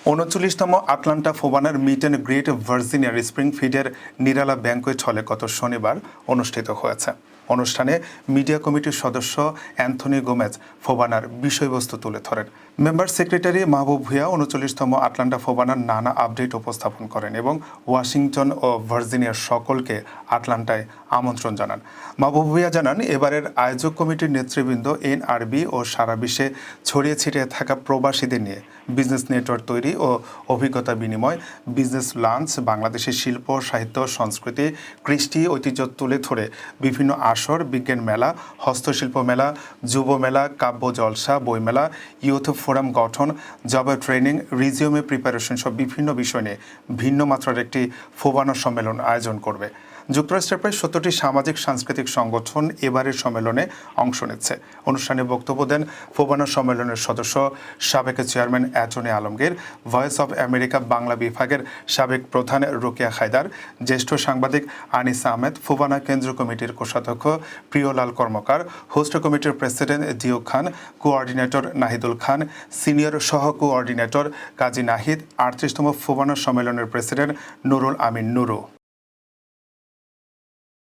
৩৯তম Atlanta ফোবানার meet and greet ভার্জিনিয়ার স্প্রিংফিল্ডের নিরালা ব্যাংকোয়েট হলে গত শনিবার অনুষ্ঠিত হয়েছে। অনুষ্ঠানে মিডিয়া কমিটির সদস্য অ্যান্থনি গোমেজ ফোবানার বিষয়বস্তু তুলে ধরেন। মেম্বার সেক্রেটারি মাহবুব ভূঁইয়া ৩৯তম আটলান্টা ফোবানার নানা আপডেট উপস্থাপন করেন এবং ওয়াশিংটন ও ভার্জিনিয়ার সকলকে আটলান্টায় আমন্ত্রণ জানান। মাহবুব ভূঁইয়া জানান, এবারের আয়োজক কমিটির নেতৃবৃন্দ এনআরবি ও সারা বিশ্বে ছড়িয়ে ছিটিয়ে থাকা প্রবাসীদের নিয়ে বিজনেস নেটওয়ার্ক তৈরি ও অভিজ্ঞতা বিনিময়, বিজনেস লাঞ্চ, বাংলাদেশের শিল্প, সাহিত্য, সংস্কৃতি, কৃষ্টি ঐতিহ্য তুলে ধরে বিভিন্ন আসর, বিজ্ঞান মেলা, হস্তশিল্প মেলা, যুব মেলা, কাব্য জলসা, বইমেলা, ইউথ ফোরাম গঠন, জব ট্রেনিং, রিজিউমে প্রিপারেশন সব বিভিন্ন বিষয় নিয়ে ভিন্ন মাত্রার একটি ফোবানা সম্মেলন আয়োজন করবে। যুক্তরাষ্ট্রের প্রায় ৭০টি সামাজিক সাংস্কৃতিক সংগঠন এবারের সম্মেলনে অংশ নিচ্ছে। অনুষ্ঠানে বক্তব্য দেন ফোবানা সম্মেলনের সদস্য সাবেক chairman attorney Alamgir, voice of America Bangla বিভাগের সাবেক প্রধান রোকেয়া হায়দার, জ্যেষ্ঠ সাংবাদিক আনিস আহমেদ, ফোবানা কেন্দ্রীয় কমিটির কোষাধ্যক্ষ প্রিয়লাল কর্মকার, হোস্ট কমিটির প্রেসিডেন্ট দিউ খান, কোঅর্ডিনেটর নাহিদুল খান, সিনিয়র সহ কোঅর্ডিনেটর কাজী নাহিদ, ৩৮তম ফোবানা সম্মেলনের প্রেসিডেন্ট নুরুল আমিন নুরু।